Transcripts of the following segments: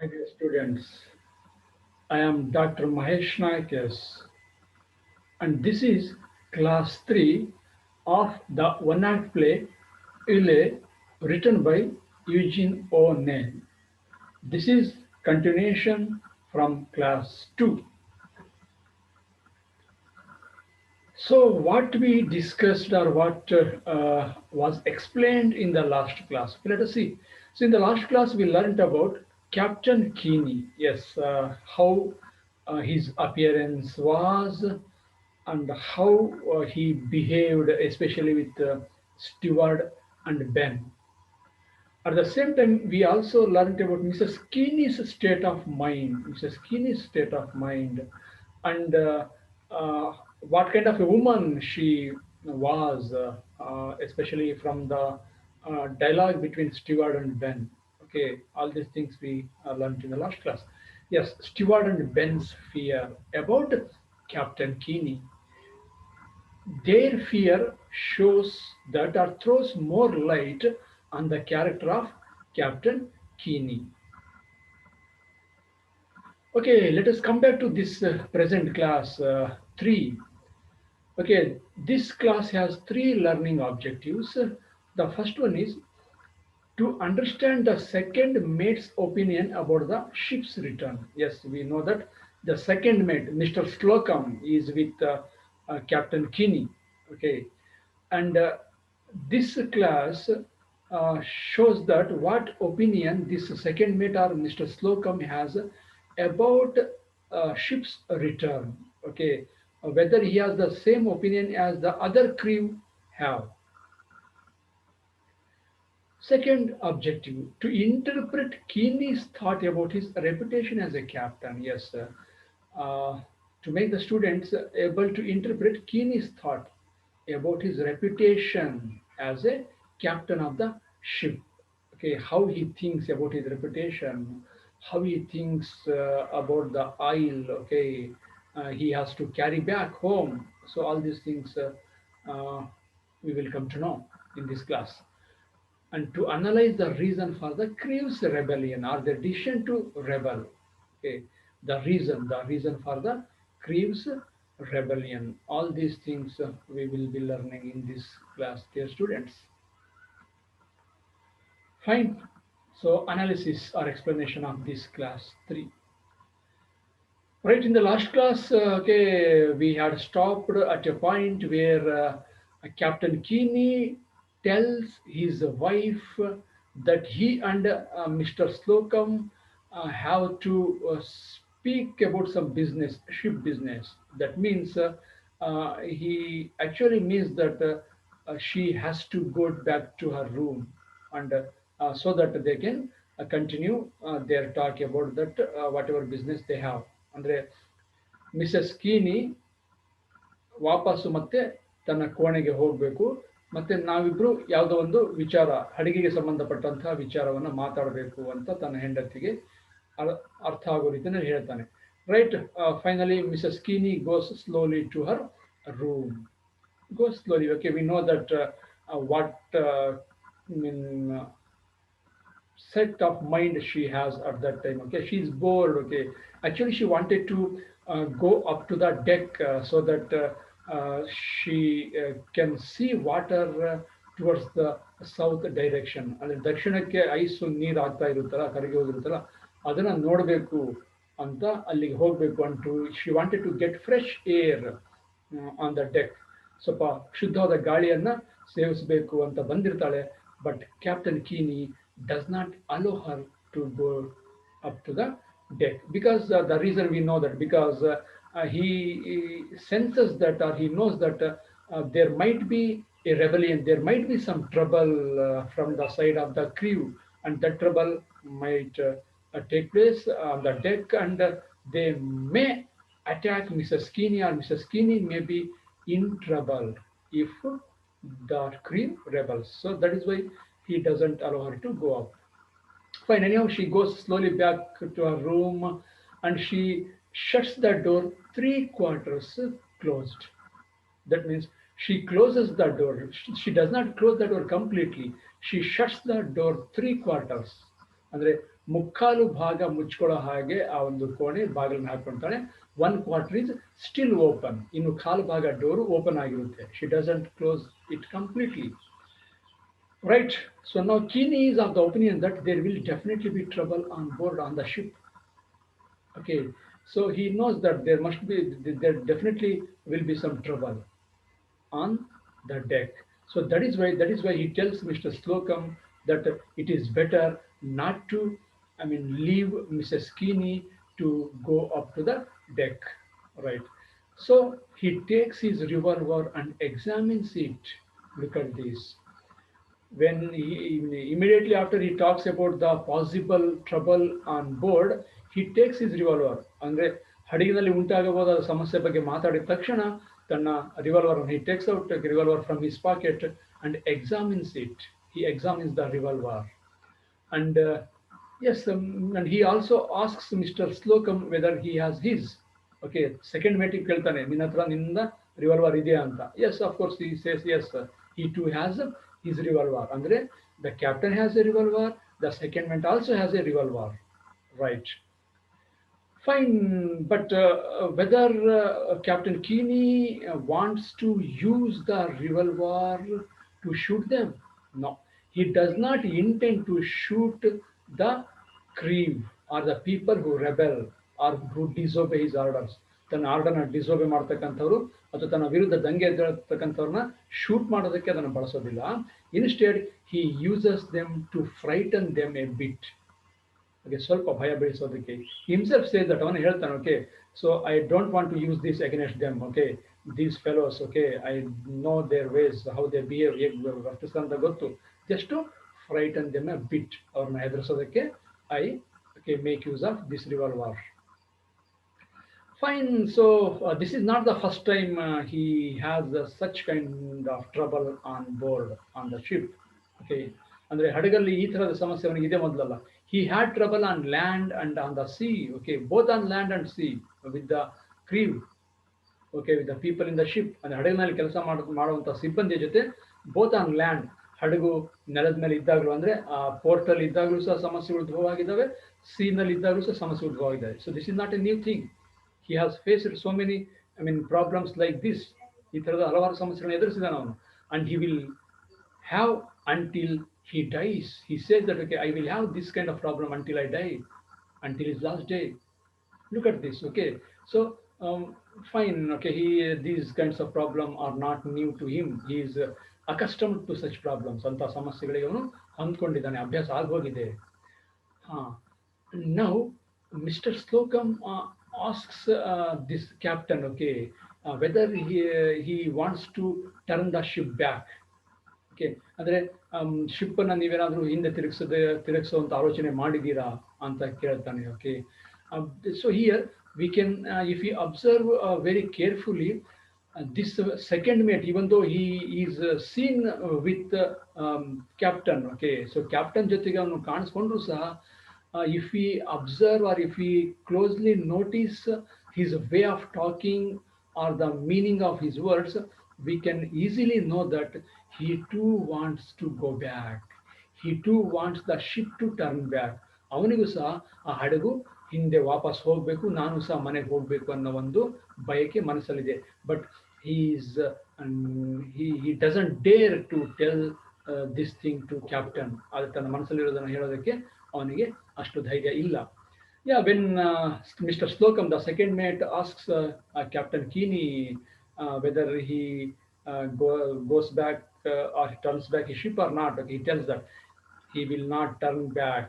My dear students, I am Dr. Mahesh Naik, yes, and this is Class 3 of the one-act play ILE written by Eugene O'Neill. This is continuation from Class 2. So what we discussed or what was explained in the last class. Let us see. So in the last class we learned about Captain Keeney. Yes, how his appearance was and how he behaved, especially with Stewart and Ben. At the same time, we also learned about Mrs. Keeney's state of mind, and what kind of a woman she was, especially from the dialogue between Stewart and Ben. Okay, all these things we learned in the last class. Yes, Stewart and Ben's fear about Captain Keeney. Their fear shows that or throws more light on the character of Captain Keeney. Okay, let us come back to this present class 3. Okay, this class has three learning objectives. The first one is to understand the second mate's opinion about the ship's return. Yes, we know that the second mate, Mr. Slocum, is with Captain Kinney. Okay, and this class shows that what opinion this second mate or Mr. Slocum has about ship's return. Okay, whether he has the same opinion as the other crew have. Second objective, to interpret Keeney's thought about his reputation as a captain. Yes, uh, to make the students able to interpret Keeney's thought about his reputation as a captain of the ship. Okay, how he thinks about his reputation, how he thinks about the ILE. Okay, he has to carry back home. So all these things uh, we will come to know in this class, and to analyze the reason for the crew's rebellion or the decision to rebel. Okay, the reason for the crew's rebellion. All these things we will be learning in this class, dear students. Fine. So analysis or explanation of this class 3. Right, in the last class, okay, we had stopped at a point where Captain Keeney tells his wife that he and Mr. Slocum have to speak about some business, ship business. That means he actually means that she has to go back to her room, and so that they can continue their talk about that whatever business they have. ಅಂದ್ರೆ Mrs ಕೀನಿ ವಾಪಸ್ಸು ಮತ್ತೆ ತನ್ನ ಕೋಣೆಗೆ ಹೋಗಬೇಕು, ಮತ್ತೆ ನಾವಿಬ್ರು ಯಾವುದೋ ಒಂದು ವಿಚಾರ, ಅಡಿಗೆಗೆ ಸಂಬಂಧಪಟ್ಟಂತಹ ವಿಚಾರವನ್ನು ಮಾತಾಡಬೇಕು ಅಂತ ತನ್ನ ಹೆಂಡತಿಗೆ ಅರ್ಥ ಆಗೋ ರೀತಿಯಲ್ಲಿ ಹೇಳ್ತಾನೆ. Right, finally Mrs Keeney goes slowly to her room. Go slowly. Okay, we know that what mean, set of mind she has at that time. Okay, she's bored. Okay, actually she wanted to go up to the deck so that she can see water towards the south direction. ಅಂದ್ರೆ ದಕ್ಷಿಣಕ್ಕೆ ice ನೀರು ಆಗ್ತಾ ಇರುತ್ತಲ್ಲ, ಕರಗಿ ಹೋಗಿರುತ್ತಲ್ಲ, ಅದನ್ನ ನೋಡಬೇಕು ಅಂತ ಅಲ್ಲಿಗೆ ಹೋಗಬೇಕು and she wanted to get fresh air on the deck. ಸ್ವಲ್ಪ ಶುದ್ಧವಾದ ಗಾಳಿಯನ್ನ ಸೇವಿಸಬೇಕು ಅಂತ ಬಂದಿರ್ತಾಳೆ. But captain Keeney does not allow her to go up to the deck, because the reason we know that because he senses that, or he knows that there might be a rebellion, there might be some trouble from the side of the crew, and that trouble might take place on the deck, and they may attack Mrs. Keeney, or Mrs. Keeney may be in trouble if the crew rebels. So that is why he doesn't allow her to go up. Fine, anyhow, she goes slowly back to her room and she shuts the door three quarters closed. That means she closes the door. She does not close the door completely. She shuts the door three quarters. ಅಂದ್ರೆ ಮುಕ್ಕಾಲು ಭಾಗ ಮುಚ್ಕೊಳ್ಳೋ ಹಾಗೆ ಆ ಒಂದು ಕೋಣೆ ಬಾಗಿಲನ್ನು ಹಾಕೊಳ್ತಾಳೆ. One quarter is still open, ಇನ್ನು ಕಾಲು ಭಾಗ ಡೋರು ಓಪನ್ ಆಗಿರುತ್ತೆ. She doesn't close it completely. Right. So now Keeney is of the opinion that there will definitely be trouble on board on the ship. Okay. So he knows that there definitely will be some trouble on the deck. So that is why he tells Mr. Slocum that it is better not to, I mean, leave Mrs. Keeney to go up to the deck, right? So he takes his revolver and examines it. Look at this. When he immediately after he talks about the possible trouble on board, he takes his revolver. ಅಂದ್ರೆ ಹಡಗಿನಲ್ಲಿ ಉಂಟಾಗಬಹುದಾದ ಸಮಸ್ಯೆ ಬಗ್ಗೆ ಮಾತಾಡಿದ ತಕ್ಷಣ ತನ್ನ revolver he takes out a revolver from his pocket and examines it. He examines the revolver. And yes, and he also asks Mr. Slocum whether he has his. Okay, second mate ಕೇಳ್ತಾನೆ, ನಿನ್ನ ಹತ್ರ ನಿನ್ನ revolver ಇದೆಯಾ ಅಂತ. Yes, of course he says yes. He too has his revolver. Andre, the captain has a revolver. The second mate also has a revolver. Right. Fine, but whether Captain Keeney wants to use the revolver to shoot them? No, he does not intend to shoot the crew or the people who rebel or who disobey his orders. ತನ್ನ ಆರ್ಡರ್ನ ಡಿಸೋಬೆ ಮಾಡ್ತಕ್ಕಂಥವ್ರು ಅಥವಾ ತನ್ನ ವಿರುದ್ಧ ದಂಗೆ ಎದ್ದೇಳ್ತಕ್ಕಂಥವ್ರನ್ನ shoot ಮಾಡೋದಕ್ಕೆ ಅದನ್ನು ಬಳಸೋದಿಲ್ಲ. Instead he uses them to frighten them a bit. Okay, ಸ್ವಲ್ಪ ಭಯ ಬೀಳಿಸೋದಕ್ಕೆ. Himself says that ಅವನು ಹೇಳ್ತಾನೆ, okay, so I don't want to use this against them. Okay, these fellows, okay, I know their ways, how they behave, ಹೇಗೆ ವರ್ತಿಸ್ತಾರೆ ಅಂತ ಗೊತ್ತು. Just to frighten them a bit, ಅವ್ರನ್ನ ಹೆದರಿಸೋದಕ್ಕೆ I make use of this revolver. Fine. So this is not the first time he has such kind of trouble on board on the ship. Okay, ಅಂದ್ರೆ ಹಡಗಲ್ಲಿ ಈ ತರದ ಸಮಸ್ಯೆ ಅವನಿಗೆ ಇದೆ ಮೊದಲಲ್ಲ. He had trouble on land and on the sea. Okay, both on land and sea with the crew. Okay, with the people in the ship. ಅಂದ್ರೆ ಹಡಗಿನಲ್ಲಿ ಕೆಲಸ ಮಾಡುವಂತ ಸಿಬ್ಬಂದಿಯ ಜೊತೆ both on land, ಹಡಗು ನೆಲದ ಮೇಲೆ ಇದ್ದಾಗಲೂ ಅಂದ್ರೆ ಪೋರ್ಟ್ ಅಲ್ಲಿ ಇದ್ದಾಗಲೂ ಸಹ ಸಮಸ್ಯೆಗಳು ಉದ್ಭವವಾಗಿದ್ದಾವೆ, ಸೀ ನಲ್ಲಿ ಇದ್ದಾಗಲೂ ಸಹ ಸಮಸ್ಯೆ ಉದ್ಭವವಾಗಿದ್ದಾವೆ. So this is not a new thing. He has faced so many, problems like this. ಈ ತರದ ಹಲವಾರು ಸಮಸ್ಯೆಗಳನ್ನು ಎದುರಿಸಿದಾನೆ ಅವನು. And he will have until he dies. He says that, okay, I will have this kind of problem until I die, until his last day. Look at this. Okay, so fine. Okay, these kinds of problem are not new to him. He is accustomed to such problems. ಅಂತ ಸಮಸ್ಯೆಗಳಿಗೆ ಅವನು ಹೊಂದ್ಕೊಂಡಿದ್ದಾನೆ, ಅಭ್ಯಾಸ ಆಗೋಗಿದೆ. Now Mr. Slocum asks this captain, okay, whether he wants to turn the ship back. Okay, ಅಂದರೆ ಶಿಪ್ಪನ್ನು ನೀವೇನಾದರೂ ಹಿಂದೆ ತಿರುಗಿಸುವಂಥ ಆಲೋಚನೆ ಮಾಡಿದ್ದೀರಾ ಅಂತ ಕೇಳ್ತಾನೆ. Okay, so here we can if you observe very carefully this second mate, even though he is seen with captain. Okay, so captain ಜೊತೆಗೆ ಅವನು ಕಾಣಿಸ್ಕೊಂಡ್ರು ಸಹ, if we observe or if we closely notice his way of talking or the meaning of his words, we can easily know that he too wants to go back. He too wants the ship to turn back. ಅವನಿಗೂ ಸಹ ಆ ಹಡಗು ಹಿಂದೆ ವಾಪಸ್ ಹೋಗಬೇಕು, ನಾನು ಸಹ ಮನೆಗೆ ಹೋಗಬೇಕು ಅನ್ನೋ ಒಂದು ಬಯಕೆ ಮನಸ್ಸಲ್ಲಿದೆ. But he doesn't dare to tell this thing to captain. ಅದು ತನ್ನ ಮನಸ್ಸಲ್ಲಿರೋದನ್ನು ಹೇಳೋದಕ್ಕೆ ಅವನಿಗೆ ಅಷ್ಟು ಧೈರ್ಯ ಇಲ್ಲ. Yeah, when Mr. Slocum, the second mate, asks Captain Keeney whether he goes back or turns back his ship or not, okay, he tells that he will not turn back.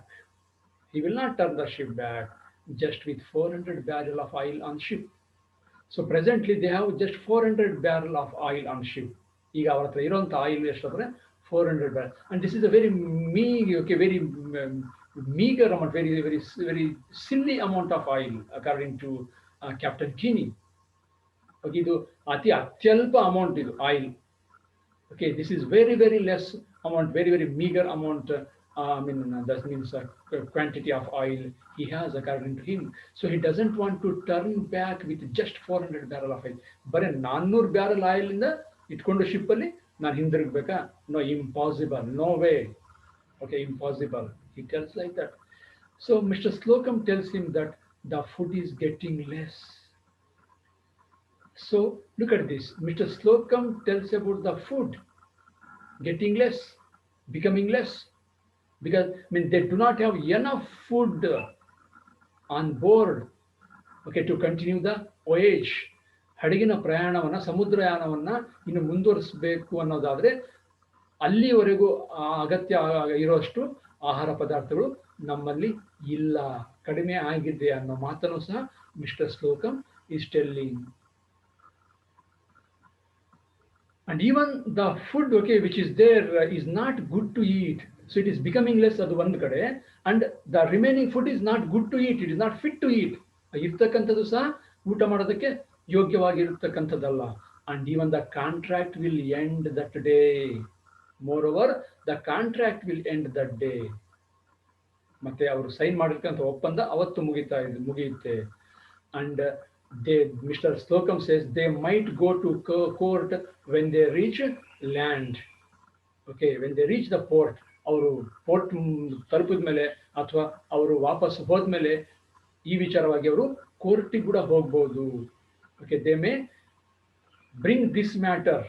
He will not turn the ship back just with 400 barrel of oil on ship. So presently they have just 400 barrel of oil on ship. ಈಗ ಅವರ ಹತ್ರ ಇರುವಂಥ oil ಎಷ್ಟಂದ್ರೆ 400 barrel. And this is a very meager amount, very silly amount of oil according to Captain Keeney. Okay, ಇದು ಅತಿ ಅತ್ಯಲ್ಪ amount ಇದು oil. Okay, this is very less amount, very meager amount. That means quantity of oil he has according to him. So he doesn't want to turn back with just 400 barrel of oil. ಬರೀ 400 barrel oil ಇಂದ ಇಟ್ಕೊಂಡು ship ಅಲ್ಲಿ ನಾನು ಹಿಂದಿರುಗಬೇಕಾ? No, impossible, no way. Okay, impossible. He tells like that. So Mr. Slocum tells him that the food is getting less. So look at this. Mr. Slocum tells about the food getting less, becoming less, because I mean they do not have enough food on board. Okay, to continue the voyage. ಹಡಗಿನ ಪ್ರಯಾಣವನ್ನ ಸಮುದ್ರಯಾನವನ್ನ ಇನ್ನು ಮುಂದುವರಿಸಬೇಕು ಅನ್ನೋದಾದ್ರೆ ಅಲ್ಲಿವರೆಗೂ ಅಗತ್ಯ ಇರುವಷ್ಟು ಆಹಾರ ಪದಾರ್ಥಗಳು ನಮ್ಮಲ್ಲಿ ಇಲ್ಲ, ಕಡಿಮೆ ಆಗಿದೆ ಅನ್ನೋ ಮಾತನ್ನು ಸಹ Mr Slocum is telling. And even the food, okay, which is there is not good to eat, so it is becoming less ಅದು ಒಂದು ಕಡೆ, and the remaining food is not good to eat, it is not fit to eat, ಇರ್ತಕ್ಕಂಥದ್ದು ಸಹ ಊಟ ಮಾಡೋದಕ್ಕೆ ಯೋಗ್ಯವಾಗಿರ್ತಕ್ಕಂಥದ್ದಲ್ಲ. And even the contract will end that day. Moreover, the contract will end that day. ಮತ್ತೆ ಅವರು sign ಮಾಡಿರ್ತಕ್ಕಂಥ ಒಪ್ಪಂದ ಅವತ್ತು ಮುಗಿಯುತ್ತೆ. And Mr. Slocum says they might go to court when they reach land. Okay, when they reach the port, ಅವರು port ತಲುಪಿದ ಮೇಲೆ ಅಥವಾ ಅವರು ವಾಪಸ್ ಹೋದ್ಮೇಲೆ ಈ ವಿಚಾರವಾಗಿ ಅವರು ಕೋರ್ಟಿಗೆ ಕೂಡ ಹೋಗ್ಬೋದು. Okay, they may bring this matter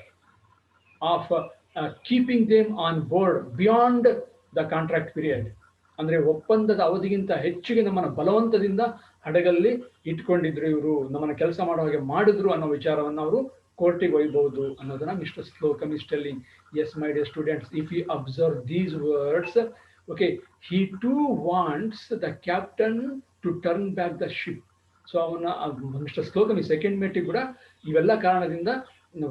of keeping them on board beyond the contract period. ಅಂದ್ರೆ ಒಪ್ಪಂದದ ಅವಧಿಗಿಂತ ಹೆಚ್ಚಿಗೆ ನಮ್ಮನ್ನು ಬಲವಂತದಿಂದ ಹಡಗಲ್ಲಿ ಇಟ್ಕೊಂಡಿದ್ರು, ಇವರು ನಮ್ಮನ್ನು ಕೆಲಸ ಮಾಡೋ ಹಾಗೆ ಮಾಡಿದ್ರು ಅನ್ನೋ ವಿಚಾರವನ್ನು ಅವರು ಕೋರ್ಟಿಗೆ ಒಯ್ಯಬಹುದು ಅನ್ನೋದನ್ನ Mr Slocum is telling. Yes my dear students, if you observe these words, okay, he too wants the captain to turn back the ship. So ಅವನ ಮಿಸ್ಟರ್ ಸ್ಲೋಕಮ್ ಈ ಸೆಕೆಂಡ್ ಮೇಟಿಗೆ ಕೂಡ ಇವೆಲ್ಲ ಕಾರಣದಿಂದ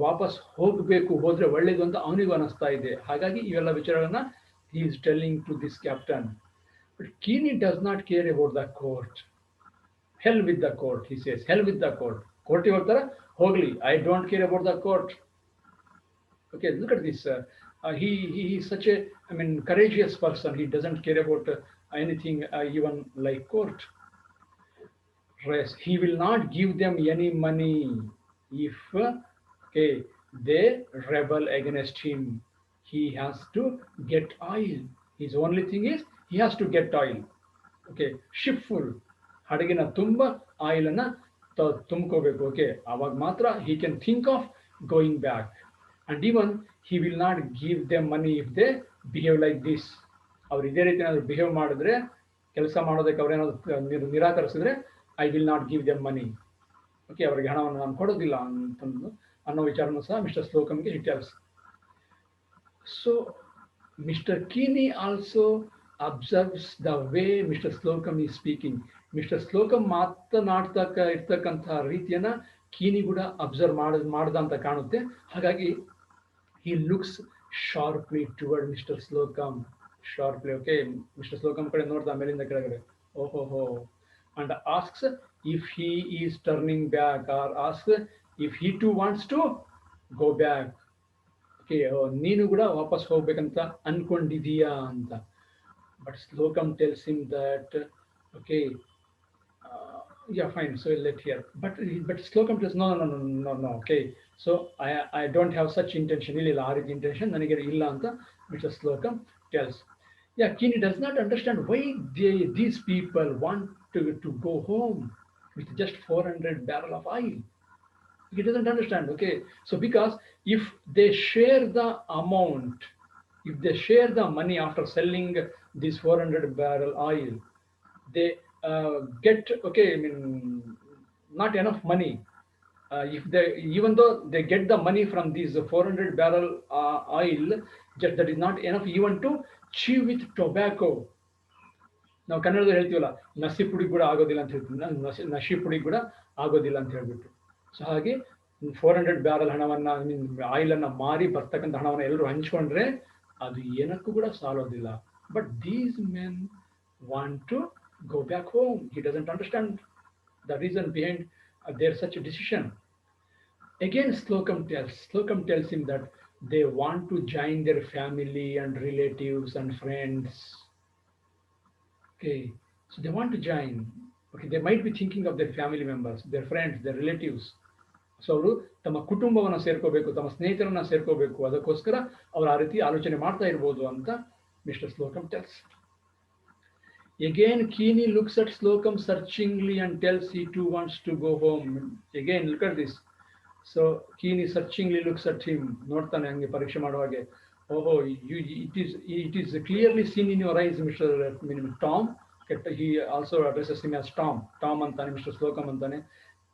ವಾಪಸ್ ಹೋಗಬೇಕು, ಹೋದ್ರೆ ಒಳ್ಳೇದು ಅಂತ ಅವನಿಗೂ ಅನಿಸ್ತಾ ಇದೆ. ಹಾಗಾಗಿ ಇವೆಲ್ಲ ವಿಚಾರಗಳನ್ನ he is telling to this captain. But Keeney does not care about the court. Hell with the court, he says. Hell with the court. ಕೋರ್ಟಿಗೆ ಹೋಗ್ತಾರ, ಹೋಗ್ಲಿ, I don't care about the court. Okay, look at this. He is such a, I mean, courageous person. He doesn't care about anything, even like court. Rest. He will not give them any money if okay they rebel against him. He has to get oil. His only thing is he has to get oil. Okay, ship full. ಹಡಗಿನ ತುಂಬ oil ಅನ್ನ ತುಂಬ್ಕೋಬೇಕು. Okay, ಅವಾಗ ಮಾತ್ರ he can think of going back. And even he will not give them money if they behave like this. ಅವ್ರು ಇದೇ ರೀತಿ ಏನಾದ್ರು behave ಮಾಡಿದ್ರೆ, ಕೆಲಸ ಮಾಡೋದಕ್ಕೆ ಅವ್ರೇನಾದ್ರು ನಿರಾಕರಿಸಿದ್ರೆ, I will not give them money. Okay, ಅವರಿಗೆ ಹಣವನ್ನು ನಾನು ಕೊಡೋದಿಲ್ಲ ಅಂತಂದು ಅನ್ನೋ ವಿಚಾರನೂ ಸಹ ಮಿಸ್ಟರ್ ಸ್ಲೋಕಮ್ಗೆ he tells. So Mr. Keeney also observes the way Mr. Slocum is speaking. Mr Slocum ಮಾತನಾಡ್ತಕ್ಕ ಇರ್ತಕ್ಕಂತಹ ರೀತಿಯನ್ನ ಕೀನಿ ಕೂಡ ಅಬ್ಸರ್ವ್ ಮಾಡ್ದ ಅಂತ ಕಾಣುತ್ತೆ. ಹಾಗಾಗಿ he looks sharply toward Mr. Slocum. Sharply, okay, Mr. Slocum ಕಡೆ ನೋಡ್ದ ಮೇಲಿಂದ ಕೆಳಗಡೆ, ಓಹೋ, and asks if he is turning back, or asks if he too wants to go back. Okay, ನೀನು ಕೂಡ ವಾಪಸ್ ಹೋಗ್ಬೇಕಂತ ಅನ್ಕೊಂಡಿದೀಯಾ ಅಂತ. But Slocum tells him that, okay, yeah, fine, so let here. But Slocum tells no, okay, so I don't have such intention. ಇಲ್ಲ ಆ ರೀತಿ intention ನನಗೆ ಇಲ್ಲ ಅಂತ Mr ಸ್ಲೋಕಮ್ tells. Yeah, Keeney does not understand why these people want to go home with just 400 barrel of oil. He doesn't understand. Okay, so because if they share the amount, if they share the money after selling this 400 barrel oil, they get, okay, I mean, not enough money. If they, even though they get the money from these 400 barrel oil, just that is not enough even to chew with tobacco. ನಾವು ಕನ್ನಡದಲ್ಲಿ ಹೇಳ್ತೀವಲ್ಲ, ನಸಿ ಪುಡಿ ಕೂಡ ಆಗೋದಿಲ್ಲ ಅಂತ ಹೇಳ್ತೀವಿ, ನಶಿ ಪುಡಿ ಕೂಡ ಆಗೋದಿಲ್ಲ ಅಂತ ಹೇಳ್ಬಿಟ್ಟು. ಸೊ ಹಾಗೆ 400 ಬ್ಯಾರಲ್ ಹಣವನ್ನ, ಆಯಿಲ್ ಅನ್ನ ಮಾರಿ ಬರ್ತಕ್ಕಂಥ ಹಣವನ್ನ ಎಲ್ಲರೂ ಹಂಚ್ಕೊಂಡ್ರೆ ಅದು ಏನಕ್ಕೂ ಕೂಡ ಸಾಲೋದಿಲ್ಲ. But these men want to go back home. He doesn't understand the reason behind their such a decision. Again, Slocum tells him that they want to join their family and relatives and friends. Okay, so they want to join. Okay, they might be thinking of their family members, their friends, their relatives. So ಅವರು ತಮ್ಮ ಕುಟುಂಬವನ್ನು ಸೇರ್ಕೋಬೇಕು, ತಮ್ಮ ಸ್ನೇಹಿತರನ್ನ ಸೇರ್ಕೋಬೇಕು, ಅದಕ್ಕೋಸ್ಕರ ಅವರು ಆ ರೀತಿ ಆಲೋಚನೆ ಮಾಡ್ತಾ ಇರ್ಬೋದು ಅಂತ Mr Slocum tells. Again, Keene looks at Slocum searchingly and tells he too wants to go home. Again, look at this. So Keene searchingly looks at him. ನೋಡ್ತಾನೆ ಹಂಗೆ ಪರೀಕ್ಷೆ ಮಾಡುವಾಗೆ. ಓಹೋ, it is clearly seen in your eyes, Mr. Tom. He also addresses him as Tom. Tom ಅಂತಾನೆ, Mr. Slocum ಅಂತಾನೆ.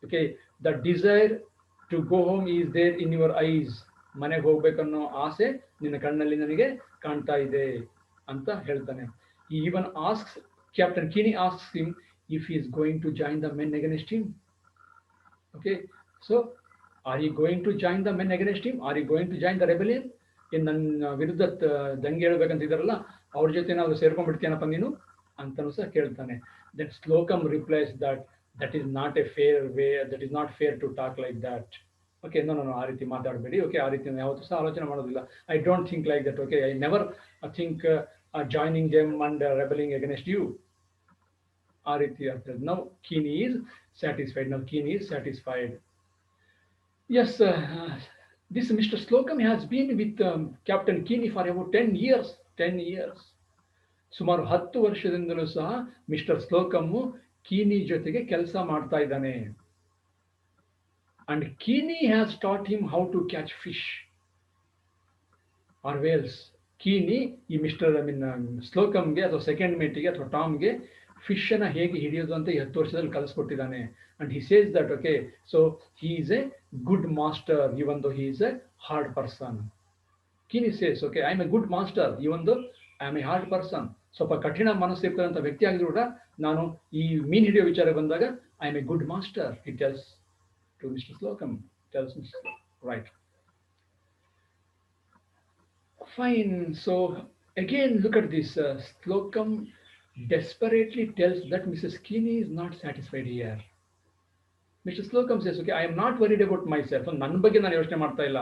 Okay, the desire to go home is there in your eyes. ಮನೆಗೆ ಹೋಗ್ಬೇಕನ್ನೋ ಆಸೆ ನಿನ್ನ ಕಣ್ಣಲ್ಲಿ ನನಗೆ ಕಾಣ್ತಾ ಇದೆ ಅಂತ ಹೇಳ್ತಾನೆ. He even asks, Captain Keene asks him if he is going to join the men against him. Okay, so are you going to join the men against him? Are you going to join the rebellion? In ನನ್ನ ವಿರುದ್ಧ ದಂಗೆ ಹೇಳ್ಬೇಕಂತ ಇದಾರಲ್ಲ, ಅವ್ರ ಜೊತೆ ನಾವು ಸೇರ್ಕೊಂಡ್ಬಿಡ್ತೀನಪ್ಪ ನೀನು ಅಂತನೂ ಸಹ ಕೇಳ್ತಾನೆ. Then Slocum replies that that is not a fair way, that is not fair to talk like that. Okay, no, ಆ ರೀತಿ ಮಾತಾಡಬೇಡಿ. Okay, ಆ ರೀತಿ ಯಾವತ್ತೂ ಸಹ ಆಲೋಚನೆ ಮಾಡೋದಿಲ್ಲ. I don't think like that. Okay, I never think joining them and rebelling against you. ಆ ರೀತಿ ಆಗ್ತದೆ. Now Keene is satisfied. Now Keene is satisfied. Yes, this Mr. Slocum has been with Captain Keene for about 10 years. 10 years. ಸುಮಾರು 10 ವರ್ಷದಿಂದಲೂ ಸಹ Mr ಸ್ಲೋಕಮ್ ಕೀನಿ ಜೊತೆಗೆ ಕೆಲಸ ಮಾಡ್ತಾ ಇದ್ದಾನೆ. And Keeney has taught him how to catch fish or whales. Keeney ಈ Mr ಸ್ಲೋಕಮ್ಗೆ ಅಥವಾ second ಮೇಟಿಗೆ ಅಥವಾ ಟಾಮ್ಗೆ fish ಅನ್ನ ಹೇಗೆ ಹಿಡಿಯೋದು ಅಂತ 10 ವರ್ಷದಲ್ಲಿ ಕಲಿಸ್ಕೊಟ್ಟಿದ್ದಾನೆ. And he says that okay, so he is a good master even though he is a hard person. Keeney says okay, I am a good master even though I am a hard person. ಸ್ವಲ್ಪ ಕಠಿಣ ಮನಸ್ಸು ಇರ್ತಕ್ಕಂಥ ವ್ಯಕ್ತಿ ಆಗಿದ್ರು ಕೂಡ ನಾನು ಈ ಮೀನ್ ಹಿಡಿಯೋ ವಿಚಾರ ಬಂದಾಗ I am a good master. It tells to Mr Slocum, tells Mr right. Fine. So again, look at this. Slocum desperately tells that Mrs. Keene is not satisfied here. Mr. Slocum says, okay, I am not worried about myself. ನನ್ನ ಬಗ್ಗೆ ನಾನು ಯೋಚನೆ ಮಾಡ್ತಾ ಇಲ್ಲ.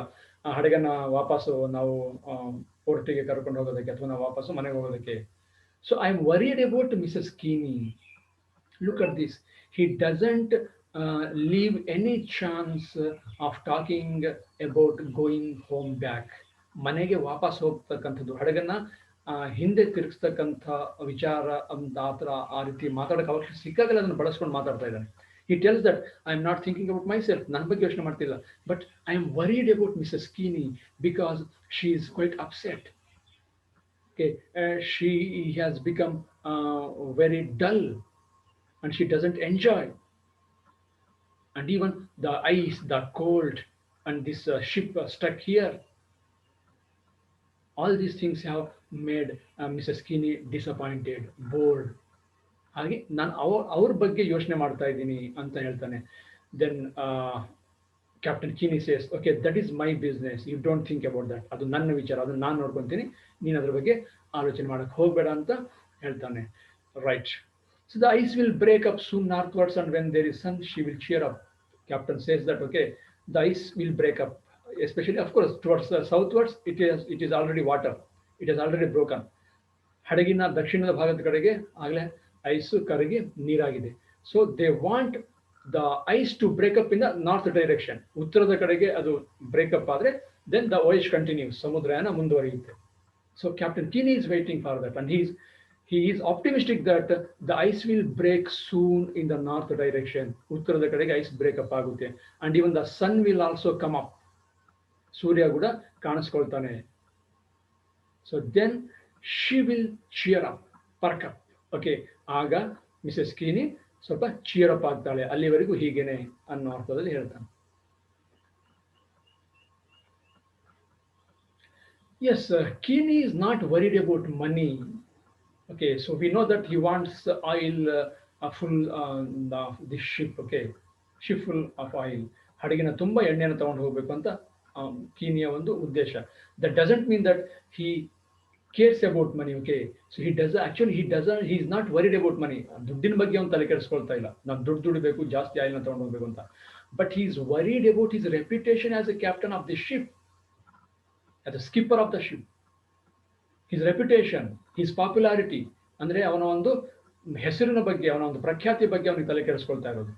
ಹಡಗನ್ನ ವಾಪಸ್ಸು ನಾವು ಪೋರ್ಟಿಗೆ ಕರ್ಕೊಂಡು ಹೋಗೋದಕ್ಕೆ ಅಥವಾ ನಾವು ವಾಪಸ್ಸು ಮನೆಗೆ ಹೋಗೋದಕ್ಕೆ. So I am worried about Mrs. Keene. Look at this. He doesn't leave any chance of talking about going home back. ಮನೆಗೆ ವಾಪಸ್ ಹೋಗ್ತಕ್ಕಂಥದ್ದು, ಹಡಗನ್ನ ಹಿಂದೆ ತಿರುಗಿಸ್ತಕ್ಕಂಥ ವಿಚಾರ ಅಂತ ಆ ರೀತಿ ಮಾತಾಡೋಕೆ ಅವಕಾಶ ಸಿಕ್ಕಾಗಲ್ಲ ಅದನ್ನು ಬಳಸ್ಕೊಂಡು ಮಾತಾಡ್ತಾ ಇದ್ದಾನೆ. He tells that I am not thinking about myself. ನನ್ನ ಬಗ್ಗೆ ಯೋಚನೆ ಮಾಡ್ತಿಲ್ಲ. But I am worried about Mrs. Keene because she is quite upset. Okay, she has become very dull and she doesn't enjoy. And even the ice, the cold, and this ship stuck here, all these things have made Mrs. Keene disappointed, bored. ಹಾಗೆ ನಾನು ಅವ್ರ ಬಗ್ಗೆ ಯೋಚನೆ ಮಾಡ್ತಾ ಇದ್ದೀನಿ ಅಂತ ಹೇಳ್ತಾನೆ. Then captain Keeney says, okay, that is my business, you don't think about that. ಅದು ನನ್ನ ವಿಚಾರ, ಅದನ್ನು ನಾನು ನೋಡ್ಕೊತೀನಿ, ನೀನು ಅದ್ರ ಬಗ್ಗೆ ಆಲೋಚನೆ ಮಾಡಕ್ಕೆ ಹೋಗಬೇಡ ಅಂತ ಹೇಳ್ತಾನೆ. Right. So the ice will break up soon northwards, and when there is sun, she will cheer up. Captain says that okay, the ice will break up, especially of course towards the southwards. It is already water. It has already broken. ಹಡಗಿನ ದಕ್ಷಿಣದ ಭಾಗದ ಕಡೆಗೆ ಆಗಲೇ ice ಕರಗಿ ನೀರಾಗಿದೆ. So they want the ice to break up in the north direction. ಉತ್ತರದ ಕಡೆಗೆ ಅದು ಬ್ರೇಕಪ್ ಆದರೆ ದೆನ್ ದ ವಾಯ್ಸ್ ಕಂಟಿನ್ಯೂಸ್, ಸಮುದ್ರಯಾನ ಮುಂದುವರಿಯುತ್ತೆ. So captain Keeney is waiting for that and he is optimistic that the ice will break soon in the north direction. ಉತ್ತರದ ಕಡೆಗೆ ice break up ಆಗುತ್ತೆ. And even the sun will also come up. ಸೂರ್ಯ ಕೂಡ ಕಾಣಿಸ್ಕೊಳ್ತಾನೆ. So then she will cheer up, perk up. Okay, ಆಗ Mrs Keeney ಸ್ವಲ್ಪ cheer up ಆಗ್ತಾಳೆ. ಅಲ್ಲಿವರೆಗೂ ಹೀಗೇನೆ ಅನ್ನೋ ಅರ್ಥದಲ್ಲಿ ಹೇಳ್ತಾನೆ. Yes, Keeney is not worried about money. Okay, so we know that he wants oil, full this ship. Okay, ship full of oil. ಹಡಗಿನ ತುಂಬ ಎಣ್ಣೆಯನ್ನು ತಗೊಂಡು ಹೋಗಬೇಕು ಅಂತ ಕೀನಿಯ ಒಂದು ಉದ್ದೇಶ. That doesn't mean that he cares about money. Okay, so he is not worried about money. ದುಡ್ಡಿನ ಬಗ್ಗೆ ಅವನು ತಲೆ ಕೆಡಿಸ್ಕೊಳ್ತಾ ಇಲ್ಲ, ನಾನು ದುಡಿಬೇಕು, ಜಾಸ್ತಿ ಆಯಿಲ್ನ ತಗೊಂಡು ಹೋಗ್ಬೇಕು ಅಂತ. But he is worried about his reputation as a captain of the ship, as a skipper of the ship. His reputation, his popularity, ಅಂದ್ರೆ ಅವನ ಒಂದು ಹೆಸರಿನ ಬಗ್ಗೆ, ಅವನ ಒಂದು ಪ್ರಖ್ಯಾತಿ ಬಗ್ಗೆ ಅವನಿಗೆ ತಲೆ ಕೆಡಿಸ್ಕೊಳ್ತಾ ಇರೋದು.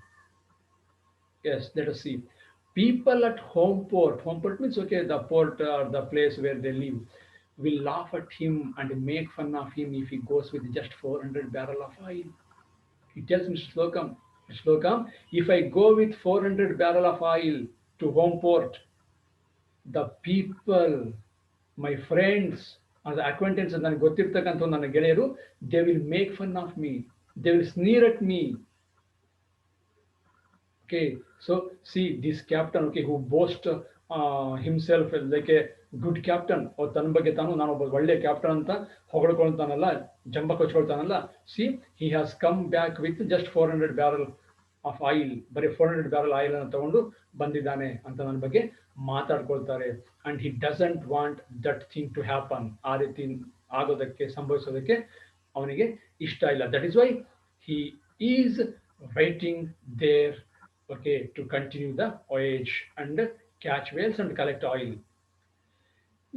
Yes, let us see. People at home port means okay, the port or the place where they live. will laugh at him and make fun of him if he goes with just 400 barrel of oil. He tells Mr. Slocum, Mr. Slocum, if I go with 400 barrel of oil to home port, the people, my friends, or the acquaintances, ನನಗೆ ಗೊತ್ತಿರ್ತಕ್ಕಂಥ ನನ್ನ ಗೆಳೆಯರು, they will make fun of me. They will sneer at me. Okay, so see this captain, okay, who boasts himself like a good captain, or ತನ್ನ ಬಗ್ಗೆ ತಾನು ನಾನು ಒಬ್ಬ ಒಳ್ಳೆ captain ಅಂತ ಹೊಗಳ್ಕೊಳ್ತಾನಲ್ಲ, ಜಂಬ ಕೊಚ್ಕೊಳ್ತಾನಲ್ಲ. See, he has come back with just 400 barrel of oil, ಬರೀ 400 barrel oil ಅನ್ನು ತಗೊಂಡು ಬಂದಿದ್ದಾನೆ ಅಂತ ನನ್ನ ಬಗ್ಗೆ ಮಾತಾಡ್ಕೊಳ್ತಾರೆ. And he doesn't want that thing to happen. ಆ ರೀತಿ ಆಗೋದಕ್ಕೆ ಸಂಭವಿಸೋದಕ್ಕೆ ಅವನಿಗೆ ಇಷ್ಟ ಇಲ್ಲ. That is why he is waiting there, okay, to continue the voyage and catch whales and collect oil.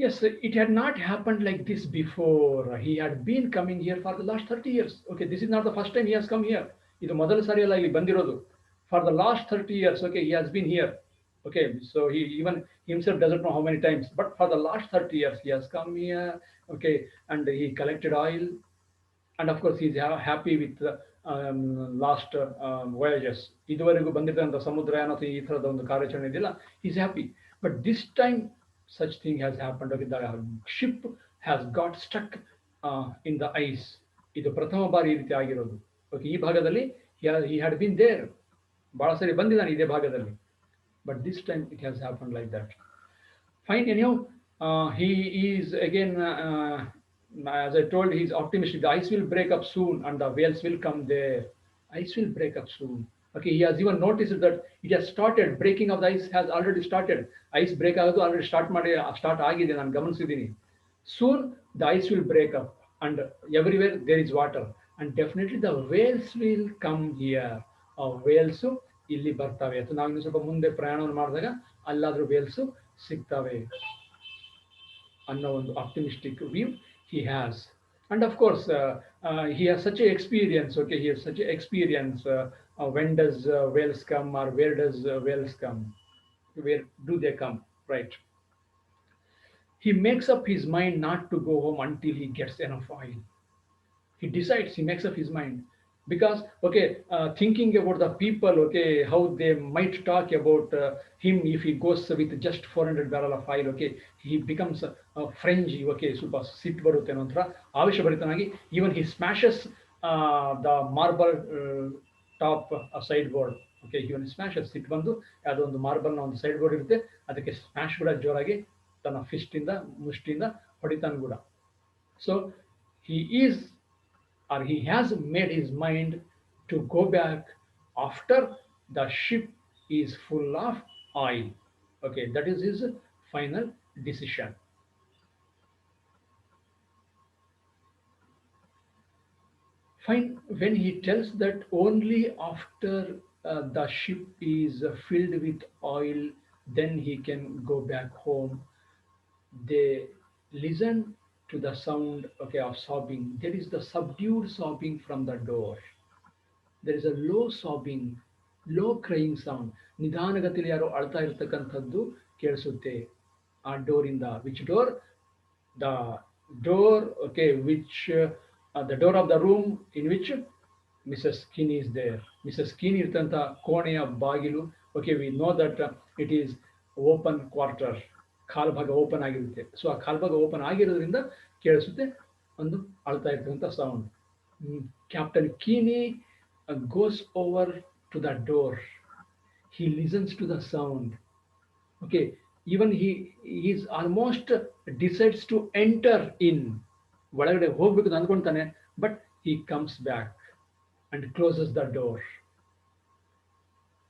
Yes, it had not happened like this before. He had been coming here for the last 30 years. Okay, this is not the first time he has come here. ಇದು ಮೊದಲ ಸಾರಿ ಅಲ್ಲ ಇಲ್ಲಿ ಬಂದಿರೋದು. For the last 30 years, okay, he has been here. Okay, so he even himself doesn't know how many times, but for the last 30 years he has come here. Okay, and he collected oil, and of course he's happy with the last voyages. ಇದುವರೆಗೂ ಬಂದಿದ್ದಂಥ ಸಮುದ್ರಯಾನ ಅಥವಾ ಈ ಥರದ ಒಂದು ಕಾರ್ಯಾಚರಣೆ ಇದೆಯಲ್ಲ, he's happy. But this time such thing has happened. Okay, the ship has got stuck in the ice. ಇದು ಪ್ರಥಮ ಬಾರಿ ಈ ರೀತಿ ಆಗಿರೋದು. ಓಕೆ, ಈ ಭಾಗದಲ್ಲಿ he had been there. ಬಹಳ ಸರಿ ಬಂದಿದ್ದಾನೆ ಇದೇ ಭಾಗದಲ್ಲಿ. But this time it has happened like that. Fine, anyhow, he is again, as I told, he's optimistic. The ice will break up soon and the whales will come there. Ice will break up soon. Okay, he has even noticed that it has started. Breaking of the ice has already started. Ice break ಆಗೋದು already start ಆಗಿದೆ, ನಾನು ಗಮನಿಸಿದ್ದೀನಿ. Soon the ice will break up and everywhere there is water, and definitely the whales will come here. Whales ಇಲ್ಲಿ ಬರ್ತವೆ ಅಥವಾ ನಾವು ಇನ್ನು ಸ್ವಲ್ಪ ಮುಂದೆ ಪ್ರಯಾಣವನ್ನು ಮಾಡಿದಾಗ ಅಲ್ಲಾದ್ರೂ ವೇಲ್ಸ್ ಸಿಗ್ತವೆ ಅನ್ನೋ ಒಂದು optimistic view he has. And of course, he has such a experience. Okay, he has such a experience. When does whales come, or where does whales come? Where do they come? Right. He makes up his mind not to go home until he gets enough oil. He decides, he makes up his mind, because okay, thinking about the people, okay, how they might talk about him if he goes with just 400 barrel of oil. Okay, he becomes frenzy. Okay, super ಸಿಟ್ಟು ಬರುತ್ತೆ ಅನ್ನೋ ಒಂಥರ ಆವೇಶಭರಿತನಾಗಿ, even he smashes the marble top side board. Okay, even smashes, ಸಿಟ್ಟು ಬಂದು ಯಾವುದೋ ಒಂದು ಮಾರ್ಬಲ್ನ ಒಂದು side board ಇರುತ್ತೆ, ಅದಕ್ಕೆ ಸ್ಮ್ಯಾಶ್ ಕೂಡ ಜೋರಾಗಿ ತನ್ನ ಫಿಸ್ಟಿಂದ ಮುಷ್ಟಿಯಿಂದ ಹೊಡಿತಾನೆ ಕೂಡ. So he is, or he has made his mind to go back after the ship is full of oil. Okay, that is his final decision. Fine, when he tells that only after the ship is filled with oil, then he can go back home. They listen to the sound, okay, of sobbing. There is the subdued sobbing from the door. There is a low sobbing, low crying sound. ನಿಧಾನಗತಿಯಲ್ಲಿ ಯಾರೋ ಅಳ್ತಾ ಇರ್ತಕ್ಕಂಥದ್ದು ಕೇಳಿಸುತ್ತೆ ಆ ಡೋರಿಂದ. Which door? The door, okay, which the door of the room in which Mrs. Kinney is there. Mrs. Kinney ಇರ್ತಂಥ ಕೋಣೆಯ ಬಾಗಿಲು. Okay, we know that it is open quarter. ಕಾಲ್ಭಾಗ ಓಪನ್ ಆಗಿರುತ್ತೆ. ಸೊ ಆ ಕಾಲ್ಭಾಗ ಓಪನ್ ಆಗಿರೋದ್ರಿಂದ ಕೇಳಿಸುತ್ತೆ ಒಂದು ಅಳ್ತಾ ಇರ್ತಕ್ಕಂಥ sound. Captain Keeney goes over to the door. He listens to the sound. Okay, even he is almost decides to enter in. ಒಳಗಡೆ ಹೋಗ್ಬೇಕು ಅಂತ ಅಂದ್ಕೊಳ್ತಾನೆ, but he comes back and closes the door.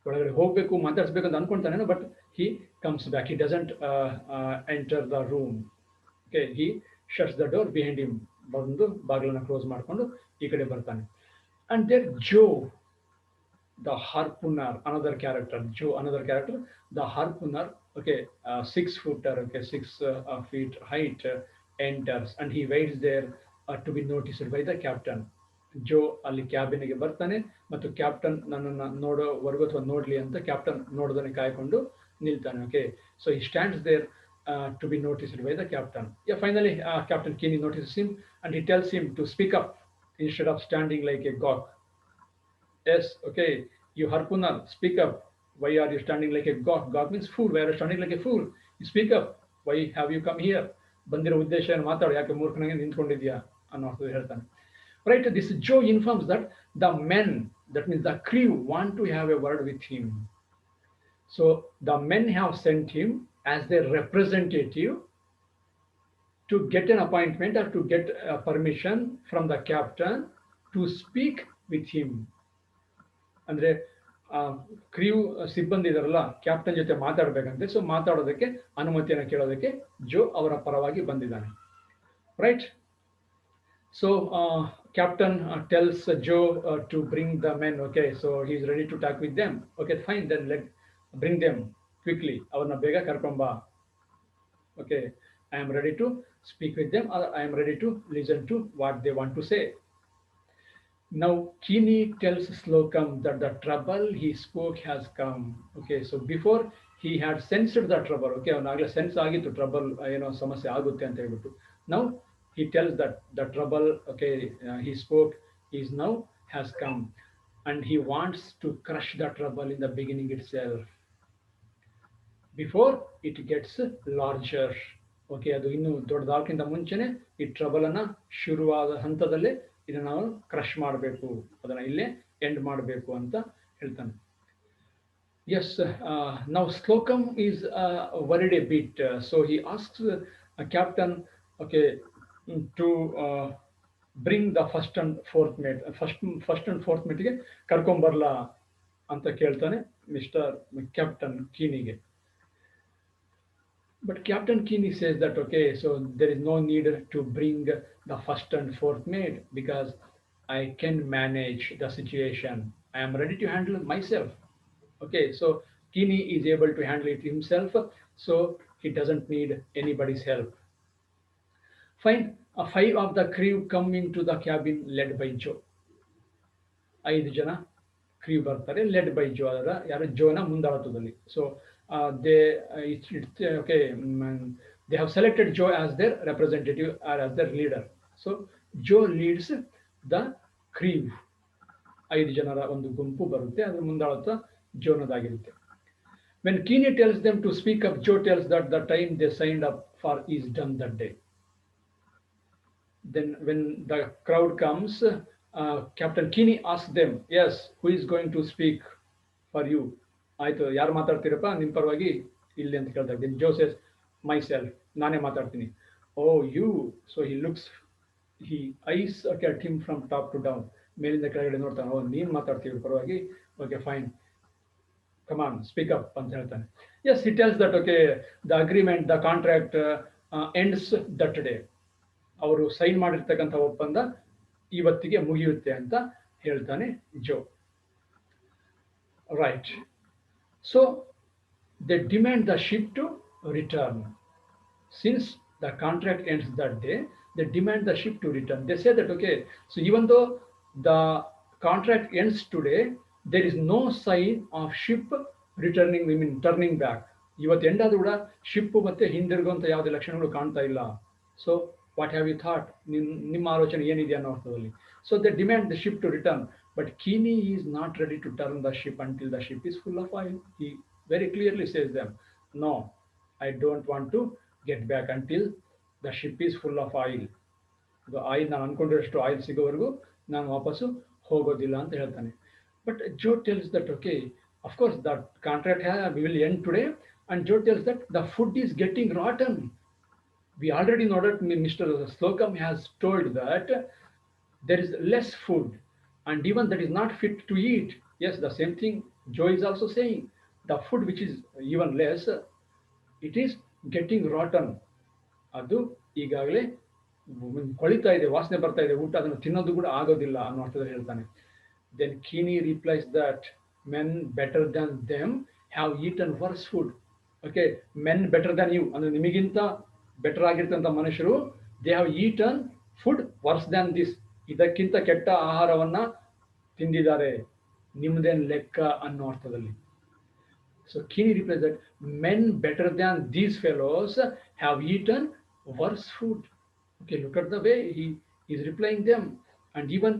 ಒಳಗಡೆ ಹೋಗ್ಬೇಕು ಮಾತಾಡಿಸ್ಬೇಕು ಅಂತ ಅನ್ಕೊಂತಾನೆ, but he comes back. He doesn't enter the room. Okay, he shuts the door behind him. ಬಂದು ಬಾಗಿಲನ್ನ close ಮಾಡಿಕೊಂಡು ಈ ಕಡೆ ಬರ್ತಾನೆ. And there Joe, the harpooner, another character. Joe, another character, the harpooner. Okay, 6-footer. Okay, 6 feet height, enters, and he waits there to be noticed by the captain. ಜೋ ಅಲ್ಲಿ ಕ್ಯಾಬಿನ್ಗೆ ಬರ್ತಾನೆ ಮತ್ತು captain ನನ್ನನ್ನು ನೋಡೋವರೆಗೂ ಅಥವಾ ನೋಡಲಿ ಅಂತ ಕ್ಯಾಪ್ಟನ್ ನೋಡೋದನ್ನು ಕಾಯ್ಕೊಂಡು ನಿಲ್ತಾನೆ. ಓಕೆ, ಸೊ ಈ stands there to be noticed by the captain. Yeah, finally, Captain Keeney notices him and he tells him to speak up instead of standing like a gawk. Yes, okay, you harpooner, speak up. Why are you standing like a gawk? Gawk means fool. Why are you standing like a fool? You speak up. Why have you come here? ಬಂದಿರೋ ಉದ್ದೇಶ ಏನು ಮಾತಾಡು ಯಾಕೆ ಮೂರ್ಖನಾಗಿ ನಿಂತ್ಕೊಂಡಿದ್ಯಾ ಅನ್ನೋ ಅರ್ಥದಲ್ಲಿ ಹೇಳ್ತಾನೆ. Right, this Joe informs that the men, that means the crew, want to have a word with him. So the men have sent him as their representative to get an appointment or to get permission from the captain to speak with him. ಅಂದ್ರೆ ಕ್ರಿಯೂ ಸಿಬ್ಬಂದಿ ಇದಾರಲ್ಲ captain ಜೊತೆ ಮಾತಾಡಬೇಕಂತೆ, so ಮಾತಾಡೋದಕ್ಕೆ ಅನುಮತಿಯನ್ನು ಕೇಳೋದಕ್ಕೆ ಜೋ ಅವರ ಪರವಾಗಿ ಬಂದಿದ್ದಾನೆ. Right. So captain tells Joe to bring the men. Okay, so he's ready to talk with them. Okay, fine, then let bring them quickly. Avarna bega karkonba. Okay, I am ready to speak with them, or I am ready to listen to what they want to say. Now Kini tells Slocum that the trouble he spoke has come. Okay, so before he had sensed the trouble. Okay, avanagle sense ಆಗಿತ್ತು trouble ಏನೋ ಸಮಸ್ಯೆ ಆಗುತ್ತೆ ಅಂತ ಹೇಳ್ಬಿಟ್ಟು. Now he tells that the trouble, okay, he spoke is now has come, and he wants to crush the trouble in the beginning itself before it gets larger. Okay, ಅದು ಇನ್ನು ದೊಡ್ಡದಾಗಕ್ಕಿಂತ ಮುಂಚೆನೆ ಈ ಟ್ರಬಲ್ ಅನ್ನ ಶುರುವಾದ ಹಂತದಲ್ಲೇ ಇದನ್ನ ನಾವು ಕ್ರಶ್ ಮಾಡಬೇಕು, ಅದನ್ನ ಇಲ್ಲೇ ಎಂಡ್ ಮಾಡಬೇಕು ಅಂತ ಹೇಳ್ತಾನೆ. Yes, now Slocum is worried a bit, so he asks captain, okay, to bring the first and fourth mate, first and fourth mate ಗೆ ಕರ್ಕೊಂಬರ್ಲಾ ಅಂತ ಕೇಳ್ತಾನೆ ಮಿಸ್ಟರ್ ಕ್ಯಾಪ್ಟನ್ ಕೀನಿಗೆ. But Captain Keeney says that okay, so there is no need to bring the first and fourth mate because I can manage the situation. I am ready to handle it myself. Okay, so Keeney is able to handle it himself, so he doesn't need anybody's help. Fine, five of the crew come into the cabin led by Joe. 5 ಜನ ಕ್ರೀ ಬರ್ತಾರೆ, LED by Joe, ಅದರ ಯಾರು ಜೋನ ಮುಂದಾಳತ್ವದಲ್ಲಿ. So they okay they have selected Joe as their representative or as their leader. So Joe leads the crew. 5 ಜನರ ಒಂದು ಗುಂಪು ಬರುತ್ತೆ, ಅದರ ಮುಂದಾಳತ್ವ ಜೋನದಾಗಿರುತ್ತೆ. When Keeney tells them to speak up, Joe tells that the time they signed up for is done that day. Then when the crowd comes, Captain Keeney asks them, yes, who is going to speak for you? ಆಯ್ತು, ಯಾರು ಮಾತಾಡ್ತೀರಪ್ಪ ನಿಮ್ಮ ಪರವಾಗಿ ಇಲ್ಲಿ ಅಂತ ಕೇಳ್ತಾ ಇದ್ದೀನಿ. Joe says, myself, ನಾನೇ ಮಾತಾಡ್ತೀನಿ. Oh, you. So he eyes at him from top to down. ಮೇಲಿಂದ ಕೆಳಗಡೆ ನೋಡ್ತಾನೆ. ಓ, ನೀನು ಮಾತಾಡ್ತೀವಿ ಪರವಾಗಿ. Okay, fine, come on, speak up ಅಂತ ಹೇಳ್ತಾನೆ. Yes, he tells that okay, the agreement, the contract ends that day. ಅವರು ಸೈನ್ ಮಾಡಿರ್ತಕ್ಕಂಥ ಒಪ್ಪಂದ ಇವತ್ತಿಗೆ ಮುಗಿಯುತ್ತೆ ಅಂತ ಹೇಳ್ತಾನೆ Joe. Right. So they demand the ship to return. Since the contract ends that day, they demand the ship to return. They say that okay, so even though the contract ends today, there is no sign of ship returning, I mean turning back. ಇವತ್ತು end ಆದ್ರೂ ಕೂಡ ship ಮತ್ತೆ ಹಿಂದಿರುಗುವಂತ ಯಾವುದೇ ಲಕ್ಷಣಗಳು ಕಾಣ್ತಾ ಇಲ್ಲ. So what have you thought, ನಿಮ್ಮ ಆಲೋಚನೆ ಏನಿದೆ ಅನ್ನೋ ಅರ್ಥದಲ್ಲಿ. So they demand the ship to return, but Keeney is not ready to turn the ship until the ship is full of oil. He very clearly says them, no, I don't want to get back until the ship is full of oil. Oil ನಾನು ಅನ್ಕೊಂಡಿರೋಷ್ಟು oil ಸಿಗೋವರೆಗೂ ನಾನು ವಾಪಸ್ಸು ಹೋಗೋದಿಲ್ಲ ಅಂತ ಹೇಳ್ತಾನೆ. But Joe tells that okay, of course that contract will end today, and Joe tells that the food is getting rotten. We already know that Mr. Slocum has told that there is less food and even that is not fit to eat. Yes, the same thing Joe is also saying. The food which is even less, it is getting rotten. ಅದು ಈಗಾಗಲೇ ಕೊಳಿತಾ ಇದೆ, ವಾಸನೆ ಬರ್ತಾ ಇದೆ, ಊಟ ಅದನ್ನು ತಿನ್ನೋದು ಕೂಡ ಆಗೋದಿಲ್ಲ ಅನ್ನೋ ಅರ್ಥದಲ್ಲಿ ಹೇಳ್ತಾನೆ. Then Keeney replies that men better than them have eaten worse food. Okay, men better than you, ಅಂದ್ರೆ ನಿಮಗಿಂತ ಬೆಟರ್ ಆಗಿರ್ತಂತ ಮನುಷ್ಯರು, they have eaten food worse than this, ಇದಕ್ಕಿಂತ ಕೆಟ್ಟ ಆಹಾರವನ್ನ ತಿಂದಿದ್ದಾರೆ, ನಿಮ್ದೇನ್ ಲೆಕ್ಕ ಅನ್ನೋ ಅರ್ಥದಲ್ಲಿ. So Kini replies that men better than these fellows have eaten worse food. Okay, look at the way he is replying them. And even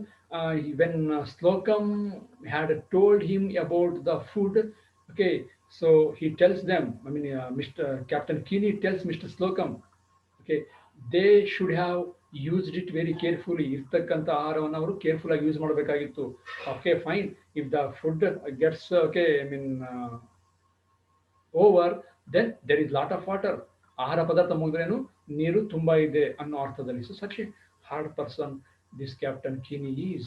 when Slokam had told him about the food, okay, so he tells them, I mean, Mr. Captain Kini tells Mr. Slokam, okay, they should have used it very carefully. ಇರ್ತಕ್ಕಂಥ ಆಹಾರವನ್ನು ಅವರು careful ಆಗಿ use ಮಾಡಬೇಕಾಗಿತ್ತು. Okay, fine. If the food gets okay, I mean over, then there is lot of water. ಆಹಾರ ಪದಾರ್ಥ ಮುಗಿದ್ರೇನು ನೀರು ತುಂಬಾ ಇದೆ ಅನ್ನೋ ಅರ್ಥದಲ್ಲಿ. So such a hard person this Captain Kini is.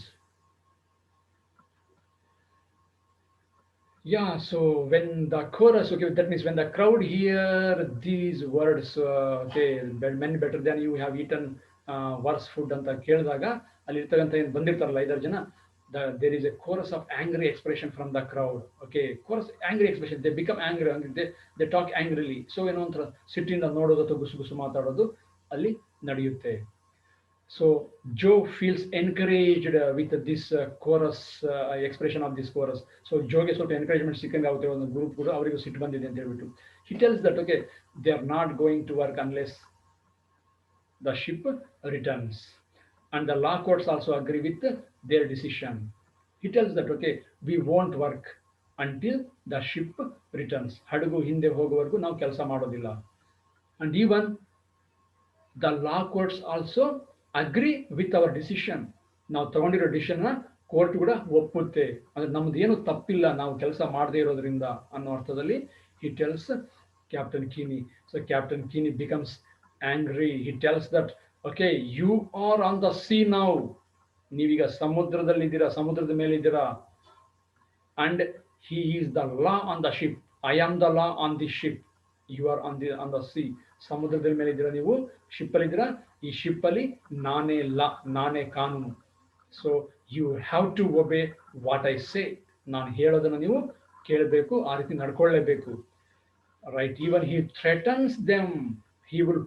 Yeah, so when the chorus, okay, that means when the crowd hear these words, okay, many better than you have eaten worse food ಅಂತ ಕೇಳಿದಾಗ ಅಲ್ಲಿರ್ತಕ್ಕಂಥ ಏನು ಬಂದಿರ್ತಾರಲ್ಲ ಐದಾರು ಜನ, there is a chorus of angry expression from the crowd. Okay, chorus angry expression, they become angry, they talk angrily. So ಏನೋ ಒಂಥರ ಸಿಟ್ಟಿಂದ ನೋಡೋದು ಅಥವಾ ಗುಸು ಗುಸು ಮಾತಾಡೋದು ಅಲ್ಲಿ ನಡೆಯುತ್ತೆ. So Joe feels encouraged with this chorus expression of this chorus. So Joe ಗೆ ಸ್ವಲ್ಪ encouragement ಸಿಕ್ಕಂಗೆ ಆಗುತ್ತೆ ಒಂದು ಗ್ರೂಪ್ ಕೂಡ ಅವರಿಗೂ ಸಿಟ್ಟು ಬಂದಿದೆ ಅಂತ ಹೇಳ್ಬಿಟ್ಟು. He tells that okay, they are not going to work unless the ship returns. And the law courts also agree with their decision. He tells that okay, we won't work until the ship returns. ಹಡಗು ಹಿಂದೆ ಹೋಗುವವರೆಗೂ ನಾವು ಕೆಲಸ ಮಾಡೋದಿಲ್ಲ. And even the law courts also agree with our decision. ನಾವು ತಗೊಂಡಿರೋ decision court ಕೂಡ ಒಪ್ಪುತ್ತೆ. ಅಂದ್ರೆ ನಮ್ದು ಏನು ತಪ್ಪಿಲ್ಲ ನಾವು ಕೆಲಸ ಮಾಡದೇ ಇರೋದ್ರಿಂದ ಅನ್ನೋ ಅರ್ಥದಲ್ಲಿ he tells Captain Kini. So Captain Kini becomes angry. He tells that okay, you are on the sea now. ನೀವೀಗ ಸಮುದ್ರದಲ್ಲಿದ್ದೀರಾ, ಸಮುದ್ರದ ಮೇಲೆ ಇದ್ದೀರಾ. And he is the law on the ship. I am the law on the ship. You are on the sea. ಸಮುದ್ರದ ಮೇಲೆ ಇದ್ದೀರಾ, ನೀವು ship ಅಲ್ಲಿ ಇದ್ದೀರಾ. ಈ ಶಿಪ್ ಅಲ್ಲಿ ನಾನೇ ಲಾ, ನಾನೇ ಕಾನೂನು. So you have to obey what I say. ನಾನು ಹೇಳೋದನ್ನು ನೀವು ಕೇಳಬೇಕು, ಆ ರೀತಿ ನಡ್ಕೊಳ್ಳೇಬೇಕು. Right, even he threatens them. He will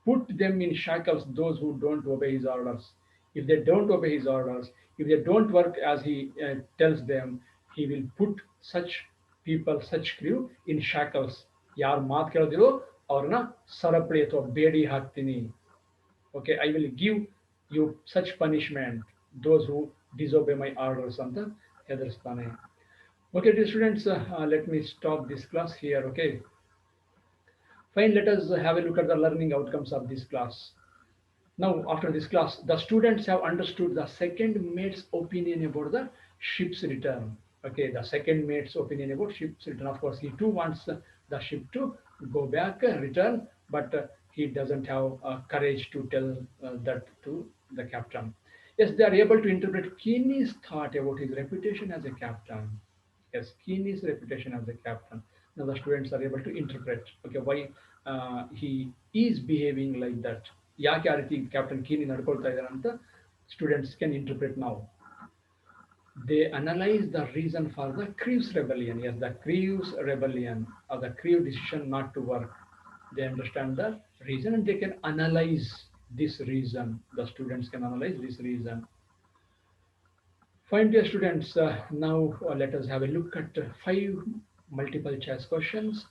put them in shackles, those who don't obey his orders. If they don't obey his orders, if they don't work as he tells them, he will put such people, such crew in shackles. ಯಾರು ಮಾತು ಕೇಳೋದಿರೋ ಅವ್ರನ್ನ ಸರಪಳಿ ಅಥವಾ ಬೇಡಿ ಹಾಕ್ತೀನಿ. Okay, I will give you such punishment, those who disobey my orders ಅಂತ ಹೆದರಿಸ್ತಾನೆ. Okay, dear students, let me stop this class here. Okay, fine, let us have a look at the learning outcomes of this class. Now, after this class, the students have understood the second mate's opinion about the ship's return. Okay, the second mate's opinion about ship's return. Of course, he too wants the ship to go back, return, but he doesn't have courage to tell that to the captain. Yes, they are able to interpret Kini's thought about his reputation as a captain. Yes, Kini's reputation as a captain. Now the students are able to interpret, okay, why he is behaving like that. ಯಾಕೆ ಆ ರೀತಿ captain ಕೀನಿ ನಡ್ಕೊಳ್ತಾ ಇದ್ದಾರೆ ಅಂತ students can interpret ನಾವು. They analyze the reason for the crew's rebellion. Yes, the crew's rebellion or the crew decision not to work. They understand the reason and they can analyze this reason. The students can analyze this reason. Fine, dear students. Now let us have a look at 5 multiple choice questions,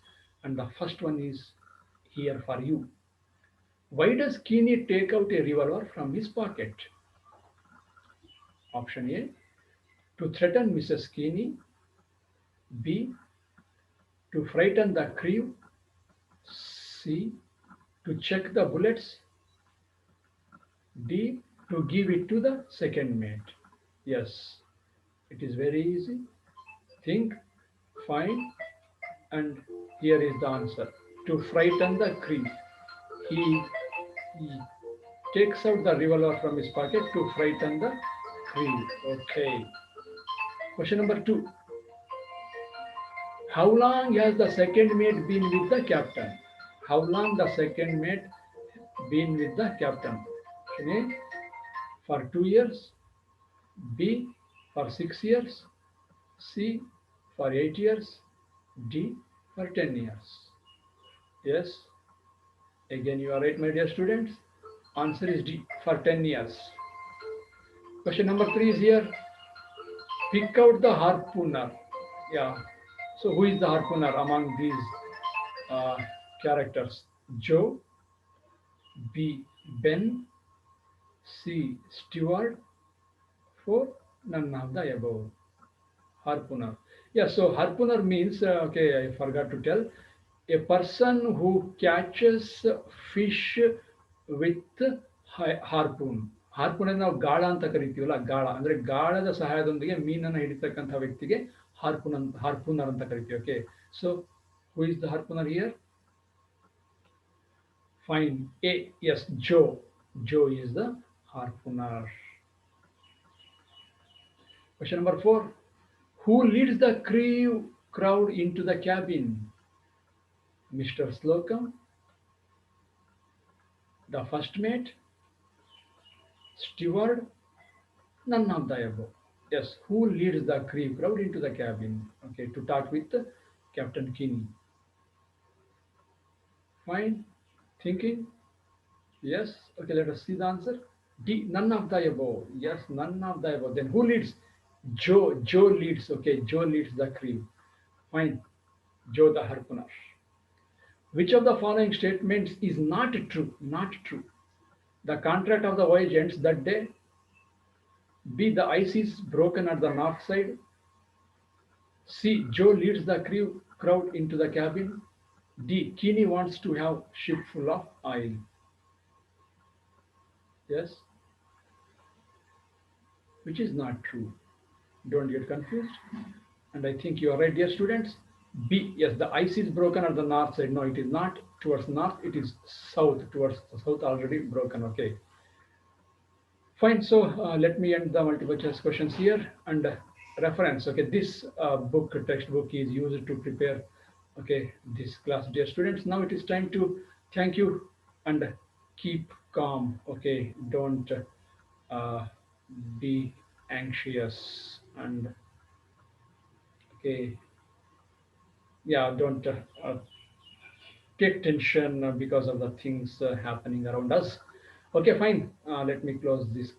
and the first one is here for you. Why does Kini take out a revolver from his pocket? Option A, to threaten Mrs. Kini. B, to frighten the crew. C, to check the bullets. D, to give it to the second mate. Yes, it is very easy. Think, find, and here is the answer. To frighten the crew. He takes out the revolver from his pocket to frighten the crew. Okay. Question number 2. How long has the second mate been with the captain? How long the second mate been with the captain? A, for 2 years. B, for 6 years. C, for 8 years. D, for 10 years. Yes. Again, you are right, my dear students. Answer is D, for 10 years. Question number 3 is here. Pick out the harpooner. Yeah. So who is the harpooner among these uh, characters? Joe, B. Ben, C. Steward, 4. None of the above. Harpooner. Yeah, so harpooner means, okay, I forgot to tell, a person who catches fish with harpoon. ಹಾರ್ಪೂನ್ ನಾವು ಗಾಳ ಅಂತ ಕರಿತೀವಲ್ಲ, ಗಾಳ ಅಂದ್ರೆ ಗಾಳದ ಸಹಾಯದೊಂದಿಗೆ ಮೀನನ್ನು ಹಿಡಿತಕ್ಕಂಥ ವ್ಯಕ್ತಿಗೆ harpooner ಅಂತ ಕರಿತೀವಿ. Okay, so who is the harpooner here? Fine. A. Yes, Joe. Joe is the harpooner. Question number 4. Who leads the crowd into the cabin? Mr. Slocum, the first mate, steward, none of the above. Yes, who leads the crowd into the cabin? Okay, to talk with Captain Kinney. Fine. Thinking? Yes. Okay, let us see the answer. D. None of the above. Yes, none of the above. Then who leads? Joe. Joe leads. Okay, Joe leads the crew. Fine. Joe the harpooner. Which of the following statements is not true? Not true. The contract of the voyage ends that day. B. The ice is broken at the north side. C. Joe leads the crowd into the cabin. D. Keene wants to have ship full of oil. Yes, which is not true. Don't get confused. And I think you are right, dear students. B. Yes, the ice is broken at the north side. No, it is not towards north. It is south. Towards the south already broken. Okay. Fine. So let me end the multiple choice questions here and reference. Okay, this book textbook is used to prepare. Okay, this class, dear students. Now it is time to thank you and keep calm. Okay, don't uh, be anxious and okay, yeah, don't take tension because of the things happening around us. Okay, fine. Let me close this